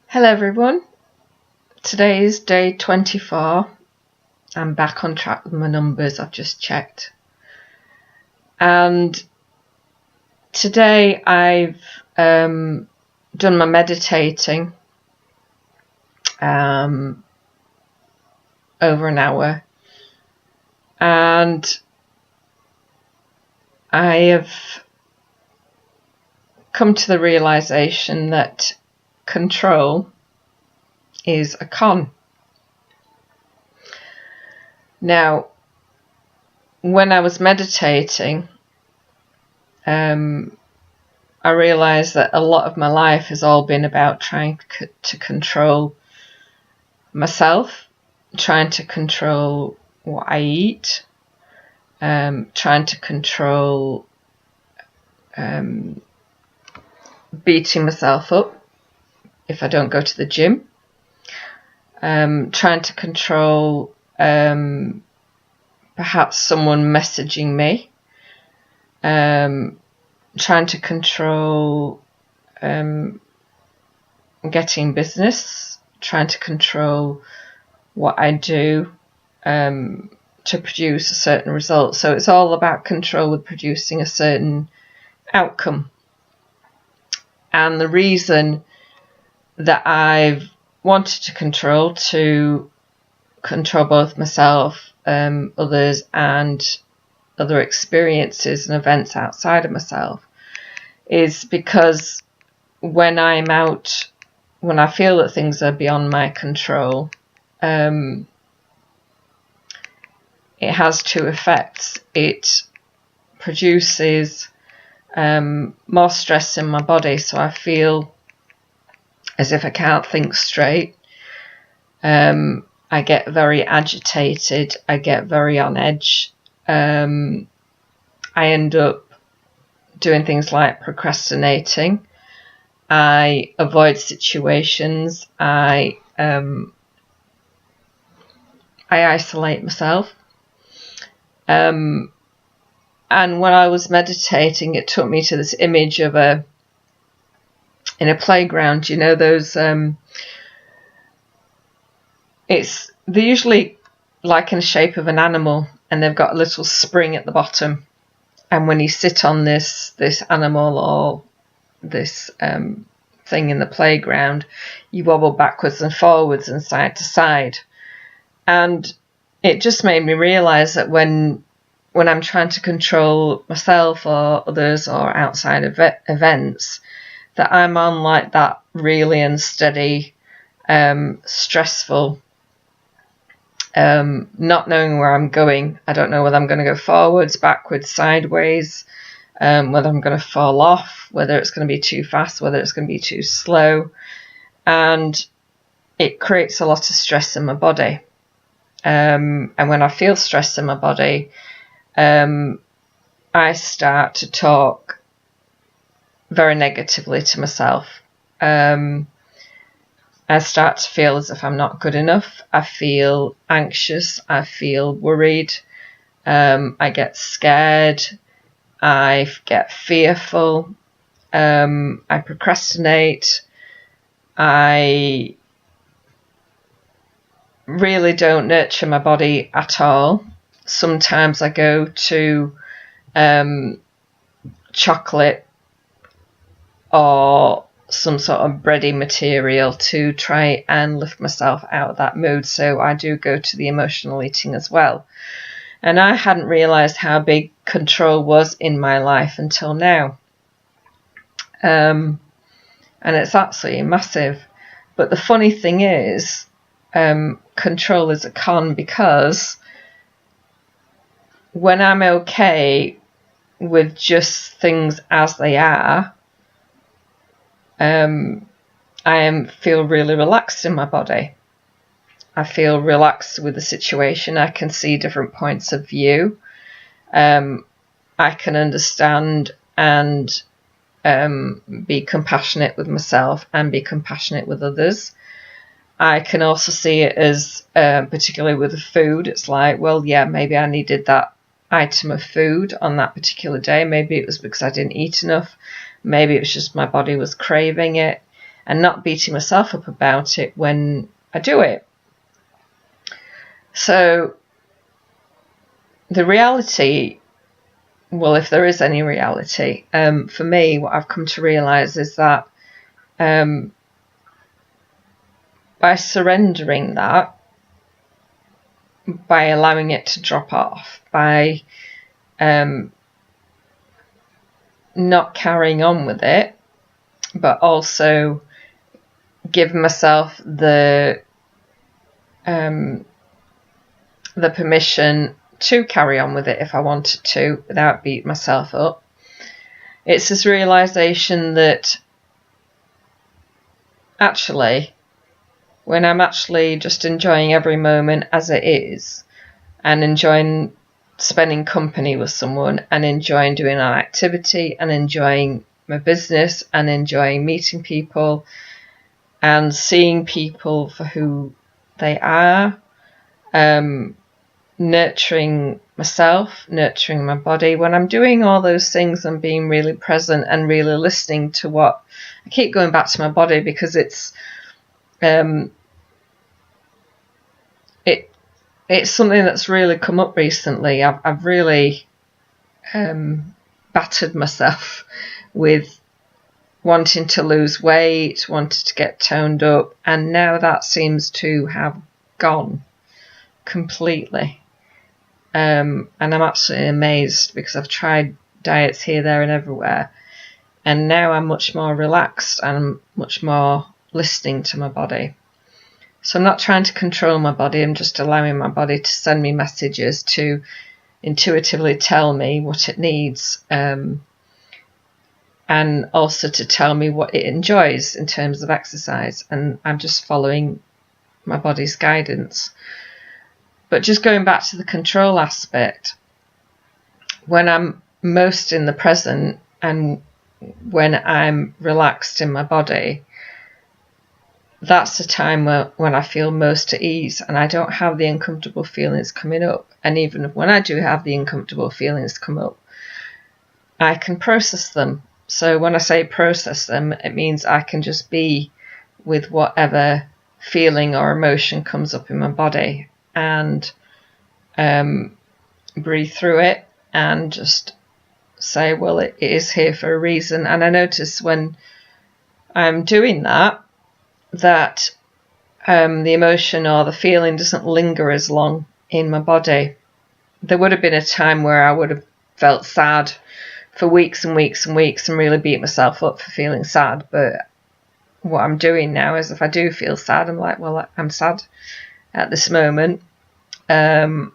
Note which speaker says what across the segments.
Speaker 1: Hello everyone, today is day 24. I'm back on track with my numbers, I've just checked. And today I've done my meditating over an hour, and I have come to the realization that control is a con. Now, when I was meditating, I realised that a lot of my life has all been about trying to control myself, trying to control what I eat, trying to control beating myself up if I don't go to the gym, trying to control perhaps someone messaging me, trying to control getting business, trying to control what I do to produce a certain result. So it's all about control of producing a certain outcome. And the reason that I've wanted to control both myself, others, and other experiences and events outside of myself is because when I'm out, when I feel that things are beyond my control, it has two effects. It produces more stress in my body, so I feel as if I can't think straight. I get very agitated, I get very on edge. I end up doing things like procrastinating. I avoid situations. I isolate myself. And when I was meditating, it took me to this image of in a playground. You know those they're usually like in the shape of an animal, and they've got a little spring at the bottom. And when you sit on this animal or this thing in the playground, you wobble backwards and forwards and side to side. And it just made me realise that when I'm trying to control myself or others or outside events, that I'm on like that really unsteady, stressful, not knowing where I'm going. I don't know whether I'm going to go forwards, backwards, sideways, whether I'm going to fall off, whether it's going to be too fast, whether it's going to be too slow. And it creates a lot of stress in my body. And when I feel stress in my body, I start to talk very negatively to myself. I start to feel as if I'm not good enough. I feel anxious. I feel worried. I get scared. I get fearful. I procrastinate. I really don't nurture my body at all. Sometimes I go to chocolate or some sort of bready material to try and lift myself out of that mood. So I do go to the emotional eating as well. And I hadn't realised how big control was in my life until now. And it's absolutely massive. But the funny thing is, control is a con, because when I'm okay with just things as they are, I feel really relaxed in my body. I feel relaxed with the situation. I can see different points of view. I can understand and be compassionate with myself and be compassionate with others. I can also see it as, particularly with the food, it's like, well, yeah, maybe I needed that item of food on that particular day. Maybe it was because I didn't eat enough. Maybe it was just my body was craving it. and not beating myself up about it when I do it. So the reality, well, if there is any reality, for me, what I've come to realise is that by surrendering that, by allowing it to drop off, by not carrying on with it, but also give myself the permission to carry on with it if I wanted to without beating myself up. It's this realization that actually, when I'm actually just enjoying every moment as it is, and enjoying spending company with someone, and enjoying doing an activity, and enjoying my business, and enjoying meeting people and seeing people for who they are, nurturing myself, nurturing my body. When I'm doing all those things, I'm being really present and really listening to what I keep going back to my body, because it's something that's really come up recently. I've really battered myself with wanting to lose weight, wanted to get toned up, and now that seems to have gone completely. And I'm absolutely amazed, because I've tried diets here, there and everywhere, and now I'm much more relaxed and I'm much more listening to my body. So I'm not trying to control my body, I'm just allowing my body to send me messages, to intuitively tell me what it needs, and also to tell me what it enjoys in terms of exercise, and I'm just following my body's guidance. But just going back to the control aspect, when I'm most in the present and when I'm relaxed in my body, that's the time when I feel most at ease, and I don't have the uncomfortable feelings coming up. And even when I do have the uncomfortable feelings come up, I can process them. So when I say process them, it means I can just be with whatever feeling or emotion comes up in my body, and breathe through it and just say, well, it is here for a reason. And I notice when I'm doing that the emotion or the feeling doesn't linger as long in my body. There would have been a time where I would have felt sad for weeks and weeks and weeks and really beat myself up for feeling sad. But what I'm doing now is, if I do feel sad, I'm like, well, I'm sad at this moment, and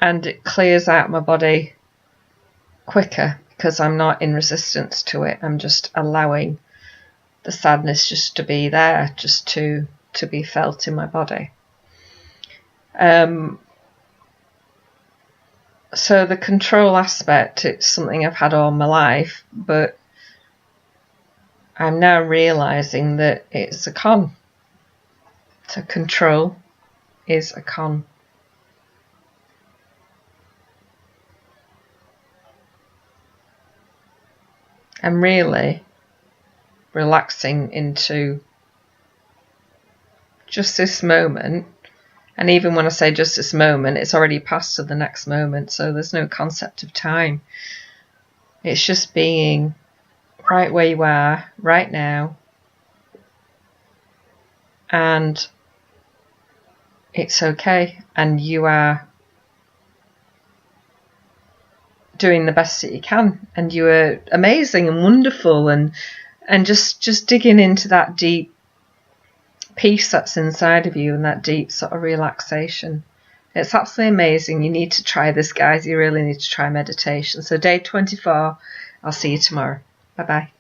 Speaker 1: it clears out my body quicker because I'm not in resistance to it. I'm just allowing the sadness just to be there, just to be felt in my body. So the control aspect, it's something I've had all my life, but I'm now realizing that it's a con. So control is a con. I'm really relaxing into just this moment. And even when I say just this moment, it's already passed to the next moment. So there's no concept of time. It's just being right where you are right now. And it's okay. And you are doing the best that you can. And you are amazing and wonderful. And just digging into that deep peace that's inside of you, and that deep sort of relaxation. It's absolutely amazing. You need to try this, guys. You really need to try meditation. So day 24, I'll see you tomorrow. Bye bye.